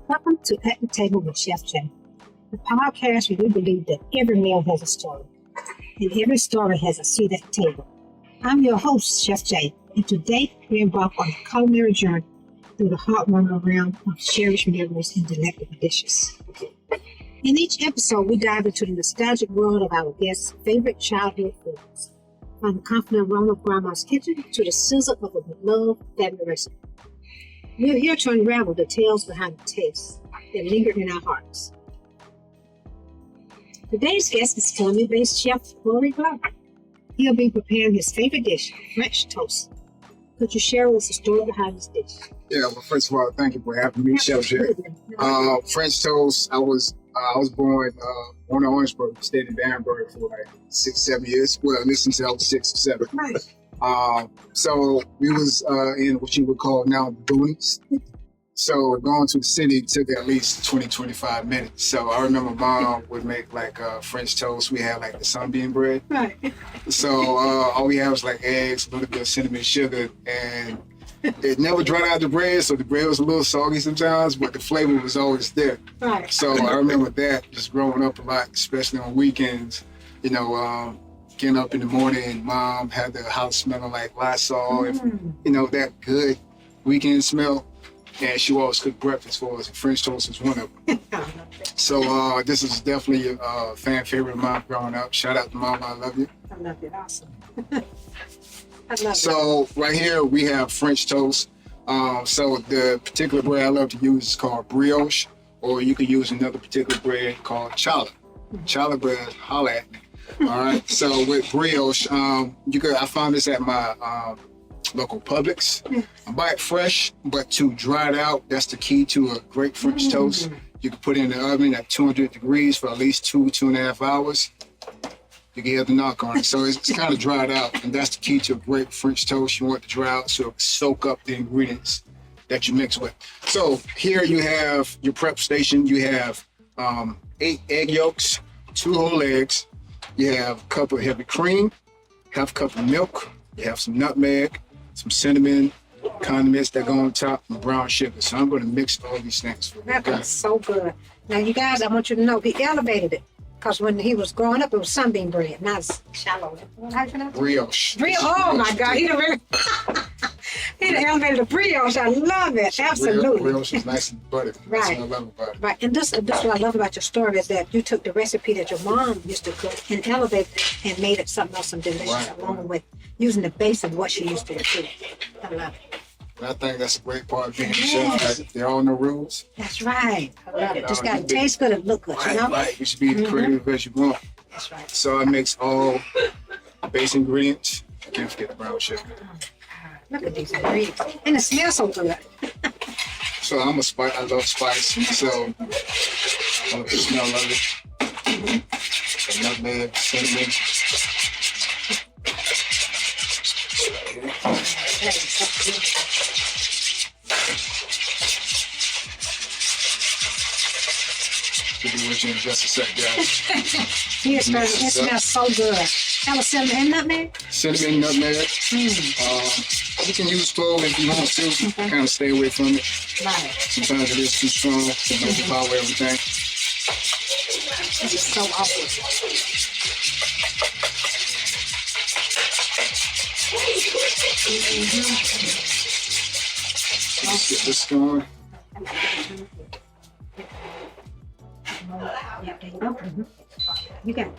Welcome to At the Table with Chef Jay, the podcast where we believe that every meal has a story, and every story has a seat at the table. I'm your host, Chef Jay, and today we embark on a culinary journey through the heartwarming realm of cherished memories and delectable dishes. In each episode, we dive into the nostalgic world of our guests' favorite childhood foods, from the confident aroma of Grandma's kitchen to the sizzle of a beloved family recipe. We're here to unravel the tales behind the tastes that linger in our hearts. Today's guest is Columbia-based chef Corey Glover. He'll be preparing his favorite dish, French toast. Could you share with us the story behind this dish? Yeah, well, first of all, thank you for having me, Chef Jay. French toast, I was born in Orangeburg, stayed in Danbury for like 6-7 years. Well, listen to I was 6 or 7. Nice. So we was in what you would call now the boonies. So going to the city took at least 20-25 minutes. So I remember Mom would make like French toast. We had like the sunbeam bread. Right. So all we had was like eggs, a little bit of cinnamon sugar, and it never dried out the bread. So the bread was a little soggy sometimes, but the flavor was always there. Right. So I remember that just growing up a lot, especially on weekends, getting up in the morning, Mom had the house smelling like Lysol, and that good weekend smell. And she always cooked breakfast for us, and French toast was one of them. So this is definitely a fan favorite of mine growing up. Shout out to Mom, I love you. I love it. Awesome. I love it. So right here we have French toast. So the particular bread I love to use is called brioche, or you could use another particular bread called challah. Challah bread, holla at me. All right. So with brioche, I found this at my local Publix. I buy it fresh, but to dry it out, that's the key to a great French toast. You can put it in the oven at 200 degrees for at least 2.5 hours. You can hear the knock on it. So it's kind of dried out, and that's the key to a great French toast. You want it to dry out so it soak up the ingredients that you mix with. So here you have your prep station. You have 8 egg yolks, 2 whole eggs. You have a cup of heavy cream, half a cup of milk. You have some nutmeg, some cinnamon, condiments that go on top, and brown sugar. So I'm going to mix all these things. That was so good. Now, you guys, I want you to know, he elevated it. Because when he was growing up, it was sunbeam bread, not shallow. How you pronounce it? Brioche. Oh, my God. He done elevated the brioche. I love it. Absolutely. Brioche is nice and buttery. That's what I love about it. Right. And this what I love about your story is that you took the recipe that your mom used to cook and elevated it and made it something else and delicious, along with using the base of what she used to do. I love it. And I think that's a great part of being a chef. Like, there are no rules. That's right. I love it. Just got to taste good and look good, you know? Right. You should be creative as you want. That's right. So I mix all base ingredients. I can't forget the brown sugar. Look at these ingredients. And it smells so good. So I love spice. So I love the smell of it. Nutmeg, cinnamon. We'll be with you in just a sec, guys. It smells so good. That was cinnamon and nutmeg? Cinnamon, nutmeg. You can use clove if you want to. Kind of stay away from it. Right. Sometimes it is too strong to overpower everything. This is so awesome. Let's get this going. Yeah, there you go. You got it.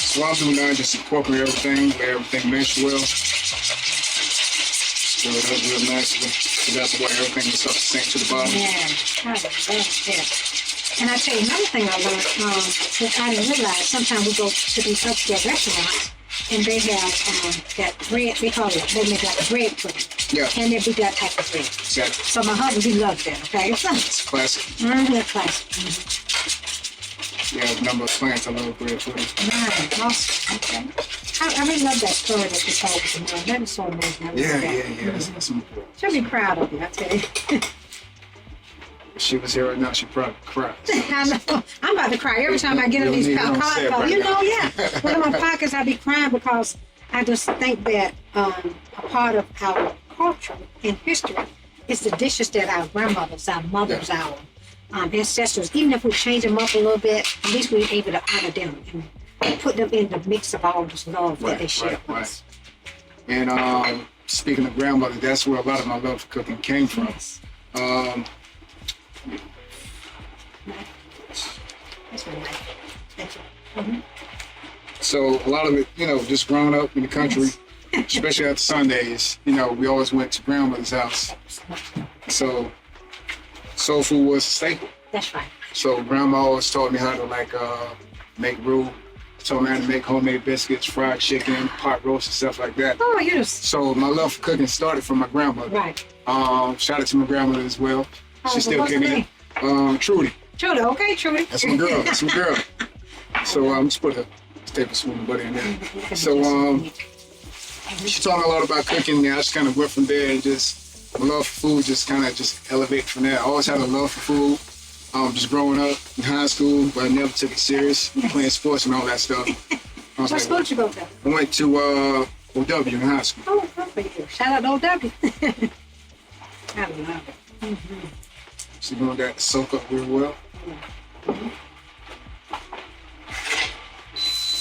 So what I'm doing now is just incorporate everything, let everything mesh well. Stir it up real nicely. So that's why everything is up to sync to the bottom. Yeah, I love that. And I tell you another thing I learned, that I didn't realize, sometimes we go to these upscale restaurants and they have that bread, they make like a bread pudding. Yeah. And they do that type of bread. Exactly. So my husband, he loves that, okay? It's classic. Classic. Yeah, a number of clients I love bread pudding. Right, awesome. Okay. I really love that story that you told with your mom. That is so amazing. Yeah. That's important. She'll be proud of you, I tell you. she was here right now, she probably cried. I know. I'm about to cry every time I get on these podcasts. Right You know, now. yeah. One of my podcasts, I be crying because I just think that a part of our culture and history is the dishes that our grandmothers, our mothers, our ancestors, even if we change them up a little bit, at least we're able to honor them and put them in the mix of all this love that they share with us. And speaking of grandmother, that's where a lot of my love for cooking came from. Yes. That's my life. Thank you. So a lot of it, just growing up in the country, especially after Sundays, we always went to grandmother's house. So soul food was a staple. That's right. So grandma always taught me how to make roux. Taught me how to make homemade biscuits, fried chicken, pot roast, and stuff like that. Oh, you just So my love for cooking started from my grandmother. right. Shout out to my grandmother as well. Oh, She's still what's her kicking it. Trudy. Trudy, okay, Trudy. That's my girl. That's my girl. So just put a tablespoon of butter in there. So she taught me a lot about cooking. And I just kind of went from there, and just my love for food just kind of just elevated from there. I always had a love for food. Just growing up in high school, but I never took it serious, playing sports and all that stuff. I was What school did you go to? I went to OW in high school. Oh, good for you. Shout out to OW. I love it. So you want that to soak up real well.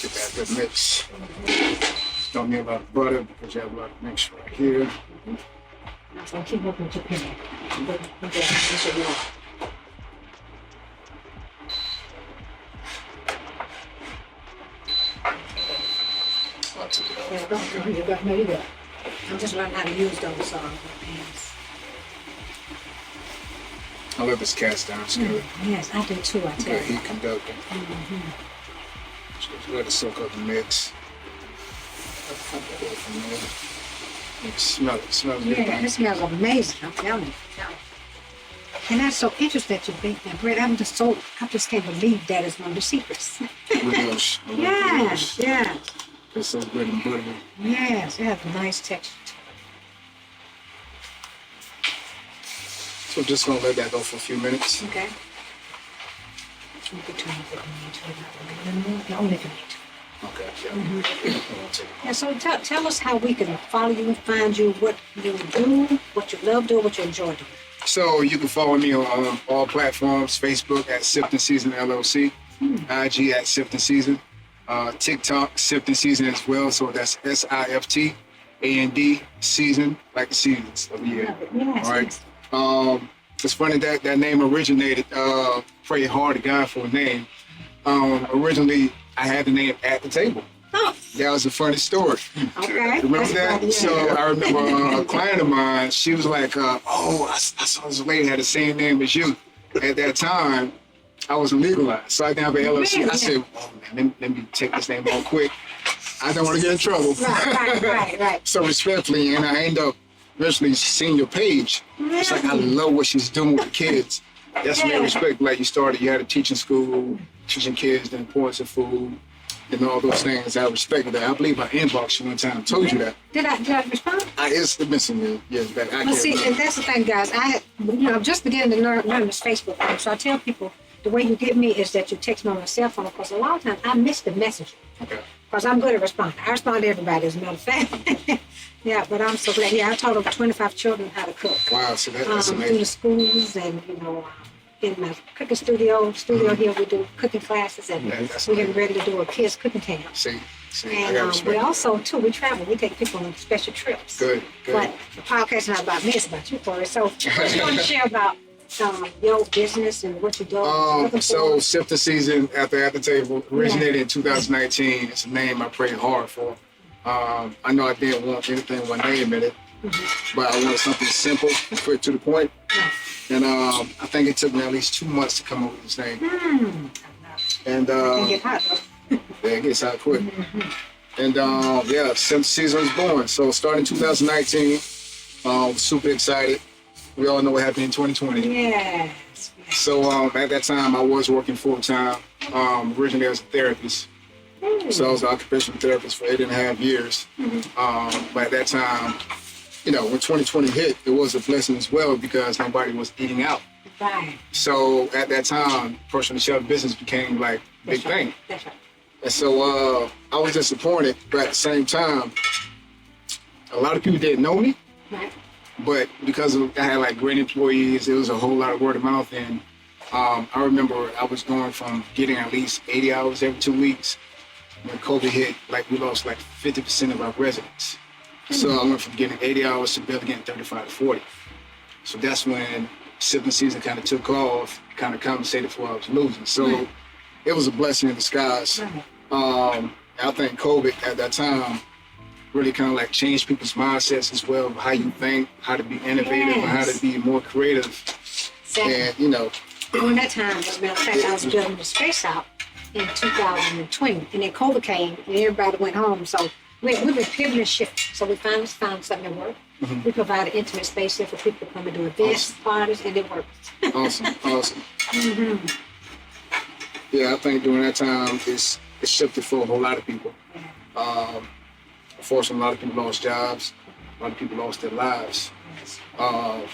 Get that good mix. Don't need a lot of butter because you have a lot of mixture right here. So keep working with your pen. I'm just learning how to use those pans. I love this cast iron skillet. Yes, I do too, I tell Good you. heat conducting. Just let it soak up the mix. Go from there. You can smell it. It smells good. Yeah, it smells amazing, I'm telling you. And that's so interesting that you bake that bread. I just can't believe that is one of the secrets. Brioche. I love Yes, brioche. yes, It's so good and buttery. yes. It has a nice texture. So just gonna let that go for a few minutes. Okay. You can turn it into only if you need to. Okay. Yeah. Yeah, so tell us how we can follow you, find you, what you do, what you love doing, what you enjoy doing. So you can follow me on all platforms: Facebook at Sift and Season LLC, IG at Sift and Season, TikTok Sift and Season as well. So that's SIFTAND Season, like the seasons of the year. Yes, All right. It's funny that name originated. Pray hard to God for a name. Originally, I had the name At the Table. Oh, That was a funny story. okay. Remember That's that? funny, yeah. So I remember a client of mine, she was like, I saw this lady had the same name as you. At that time, I wasn't legalized, so I didn't have an LLC. Really? I said, oh man, let me take this name all quick. I don't want to get in trouble. Right. So respectfully, and I end up eventually seeing your page. It's like, I love what she's doing with the kids. That's Yeah. made respect. Like you had a teaching school, teaching kids the importance of food and all those things. I respect that. I believe I inboxed you one time, told you that. Did I respond? It's been some years back. I Well, can't see, and remember. that's the thing, guys. I'm just beginning to learn this Facebook thing. So I tell people the way you get me is that you text me on my cell phone because a lot of times I miss the message Okay. because I'm good at responding. I respond to everybody, as a matter of fact. Yeah, but I'm so glad. Yeah, I taught over 25 children how to cook. Wow, so that's Through the amazing. schools and, in my cooking studio here, we do cooking classes and Yeah, that's we're getting ready to do a kids cooking camp. See, I And got respect. we also, too, we travel. We take people on special trips. Good. But the podcast is not about me, it's about you, Corey. So what you want to share about your business and what you're doing? So Sift and Season at the table originated in 2019. It's a name I prayed hard for. I know I didn't want anything with my name in it, but I wanted something simple, quick to the point. And I think it took me at least 2 months to come up with this name. And Can get hot, though. yeah, it gets out quick. And Sift Season was born. So starting in 2019, super excited. We all know what happened in 2020. Yes. So at that time, I was working full time, originally as a therapist. So I was an occupational therapist for 8.5 years. But at that time, when 2020 hit, it was a blessing as well because nobody was eating out. Right. So at that time, personal chef business became like a big thing. That's right. And so I was disappointed, but at the same time, a lot of people didn't know me. Right. But because I had like great employees, it was a whole lot of word of mouth. And I remember I was going from getting at least 80 hours every 2 weeks. When COVID hit, like we lost like 50% of our residents. So I went from getting 80 hours to barely getting 35 to 40. So that's when sipping season kind of took off, kind of compensated for what I was losing. So it was a blessing in disguise. I think COVID at that time really kind of like changed people's mindsets as well, how you think, how to be innovative, and how to be more creative. Exactly. And you know, during that time, as a matter of fact, I was building the space out in 2020, and then COVID came, and everybody went home. So we've been pivoting and shifting. So we finally found something that worked. We provide an intimate space here for people to come and do events, parties, and it works. awesome. Yeah, I think during that time, it shifted for a whole lot of people. Unfortunately, a lot of people lost jobs. A lot of people lost their lives. I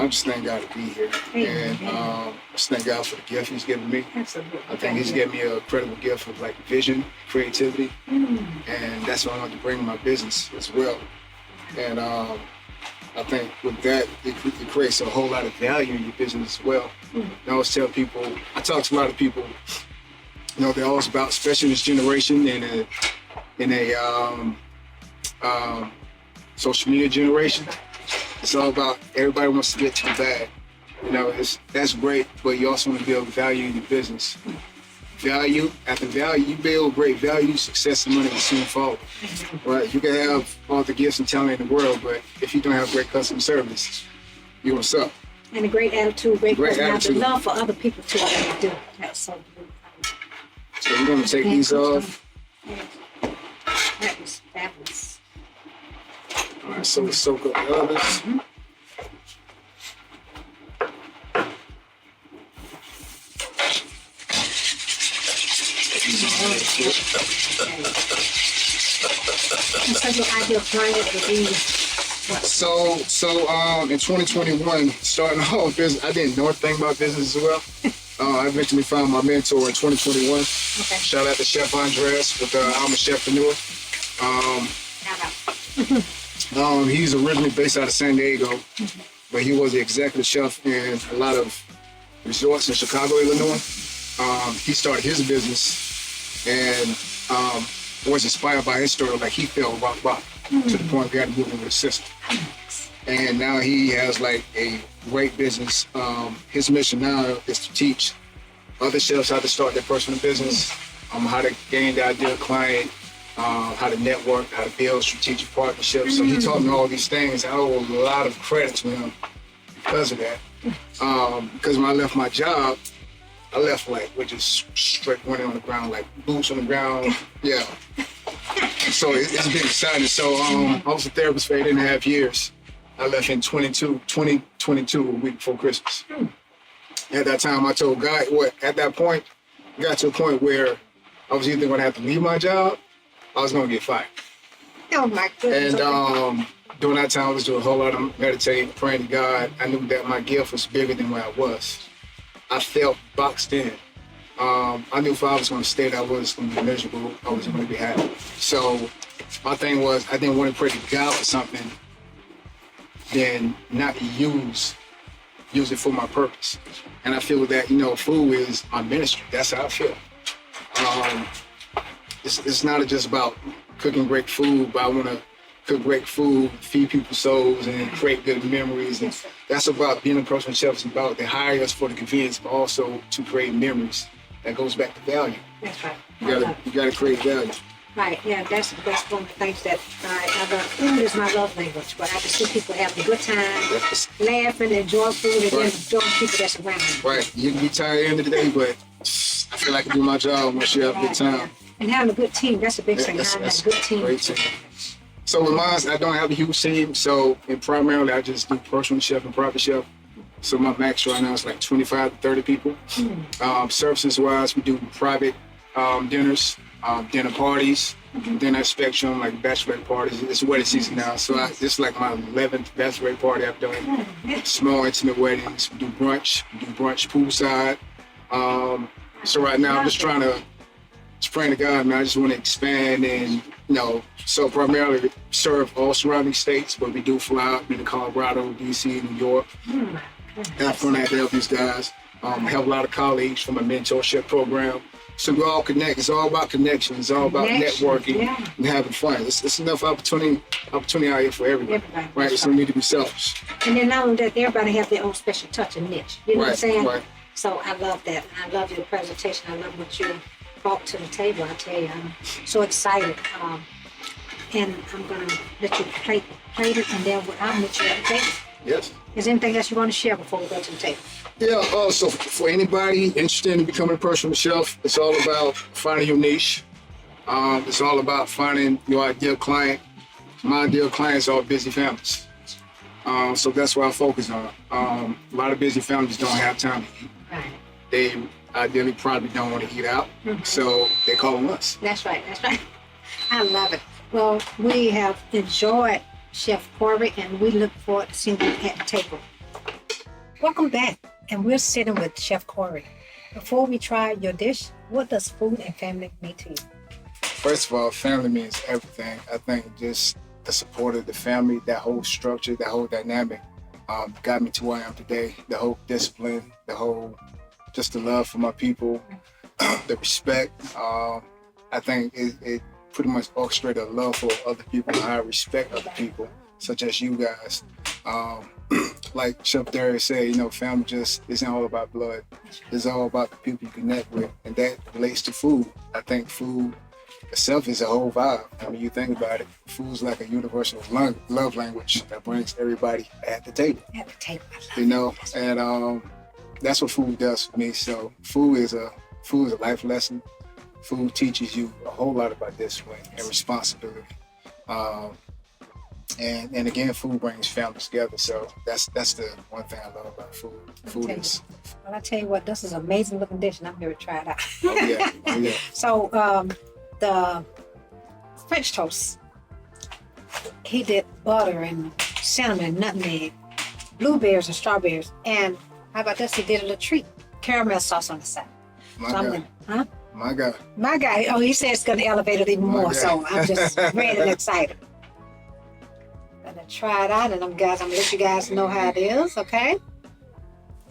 just thank God to be here. And I just thank God for the gift He's given me. Absolutely. I think He's given me a credible gift of like vision, creativity, and that's what I want to bring to my business as well. And I think with that, it creates a whole lot of value in your business as well. And I always tell people, I talk to a lot of people, you know, they're always about, especially this generation in a social media generation. It's all about everybody wants to get to the bag. You know, that's great, but you also want to build value in your business. Value, after value, you build great value, success and money will soon follow. Right? You can have all the gifts and talent in the world, but if you don't have great customer service, you're gonna suck. And a great attitude, great personality, attitude. love for other people too. What they do. That's so good. So we're gonna take these off. That was fabulous. All right, so we soak up the others. So your ideal client would be what? So in 2021, starting off business, I didn't know anything about business as well. I eventually found my mentor in 2021. Okay. Shout out to Chef Andres with I'm a Chefpreneur. Shout out. He's originally based out of San Diego, but he was the executive chef in a lot of resorts in Chicago, Illinois. He started his business and was inspired by his story. Like he fell rock to the point we had to move him with a system. And now he has like a great business. His mission now is to teach other chefs how to start their personal business, how to gain the ideal client, how to network, how to build strategic partnerships. So he taught me all these things. I owe a lot of credit to him because of that. Because when I left my job, I left like with just straight running on the ground, like boots on the ground. Yeah. So it's been exciting. So I was a therapist for 8.5 years. I left in 2022, a week before Christmas. At that time, I told God, at that point, I got to a point where I was either going to have to leave my job, or I was going to get fired. Oh my goodness. And during that time, I was doing a whole lot of meditating, praying to God. I knew that my gift was bigger than where I was. I felt boxed in. I knew if I was going to stay there, I was going to be miserable. I wasn't going to be happy. So my thing was, I didn't want to pray to God for something, then not use it for my purpose. And I feel that, food is my ministry. That's how I feel. It's not just about cooking great food, but I want to cook great food, feed people's souls, and create good memories. And that's about being a personal chef. It's about they hire us for the convenience, but also to create memories. That goes back to value. That's right. You gotta create value. Right, yeah, that's one of the things that I love. Food is my love language, but I can see people having a good time, laughing, enjoying food, and then enjoying people that's around them. Right, you can be tired at the end of the day, but I feel like I can do my job once you have a good time. Yeah. And having a good team, that's a big thing, having a good team. Great team. So with mine, I don't have a huge team, and primarily I just do personal chef and private chef. So my max right now is like 25 to 30 people. Services wise, we do private dinners, dinner parties, dinner spectrum, like bachelorette parties. It's wedding season now, so this is like my 11th bachelorette party I've done. Small, intimate weddings. We do brunch poolside. So right now, I'm just praying to God, man. I just want to expand and, so primarily serve all surrounding states, but we do fly out to Colorado, DC, New York. Have fun out there with these guys. Have a lot of colleagues from a mentorship program. So we all connect. It's all about connections. It's all about networking and having fun. It's enough opportunity out here for everybody. Right? So we need to be selfish. And then not only that, everybody has their own special touch and niche. You know what I'm saying? Right. So I love that. I love your presentation. I love what you brought to the table. I tell you, I'm so excited. And I'm going to let you plate it, and then I'll meet you at the table. Yes. Is there anything else you want to share before we go to the table? Yeah, so for anybody interested in becoming a personal chef, it's all about finding your niche. It's all about finding your ideal client. My ideal clients are busy families. So that's what I focus on. A lot of busy families don't have time to eat. Right. They ideally probably don't want to eat out, so they call on us. That's right. I love it. Well, we have enjoyed Chef Corey, and we look forward to seeing you at the table. Welcome back, and we're sitting with Chef Corey. Before we try your dish, what does food and family mean to you? First of all, family means everything. I think just the support of the family, that whole structure, that whole dynamic, got me to where I am today. The whole discipline, just the love for my people, the respect. I think it pretty much orchestrated a love for other people, and I respect other people, such as you guys. Like Chef Darius said, family just isn't all about blood. It's all about the people you connect with, and that relates to food. I think food itself is a whole vibe. I mean, you think about it, food's like a universal love language that brings everybody at the table. At the table, and that's what food does for me. So food is a life lesson. Food teaches you a whole lot about discipline and responsibility. And again, food brings families together. So that's the one thing I love about food. Food is. Well, I tell you what, this is an amazing looking dish, and I'm here to try it out. Oh yeah. So the French toast, he did butter and cinnamon, nutmeg, blueberries and strawberries, and how about this? He did a little treat, caramel sauce on the side. My God. My guy. Oh, he said it's going to elevate it even more. So I'm just ready and excited. Gonna try it out, and I'm gonna let you guys know how it is, okay?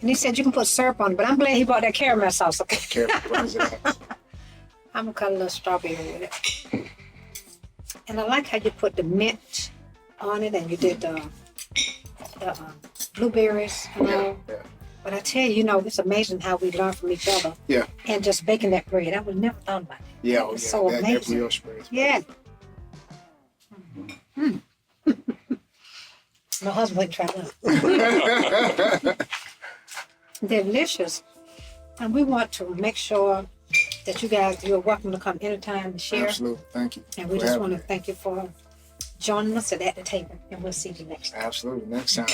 And he said you can put syrup on it, but I'm glad he bought that caramel sauce, okay? I'm gonna cut a little strawberry with it. And I like how you put the mint on it, and you did the blueberries, Yeah. But I tell you, it's amazing how we learn from each other. Yeah. And just baking that bread. I would never thought about it. Yeah, It's so amazing. That bread. Yeah. My husband wouldn't try that. Delicious. And we want to make sure that you're welcome to come anytime and share. Absolutely. Thank you. And we just want to thank you for joining us at the table. And we'll see you next time. Absolutely. Next time.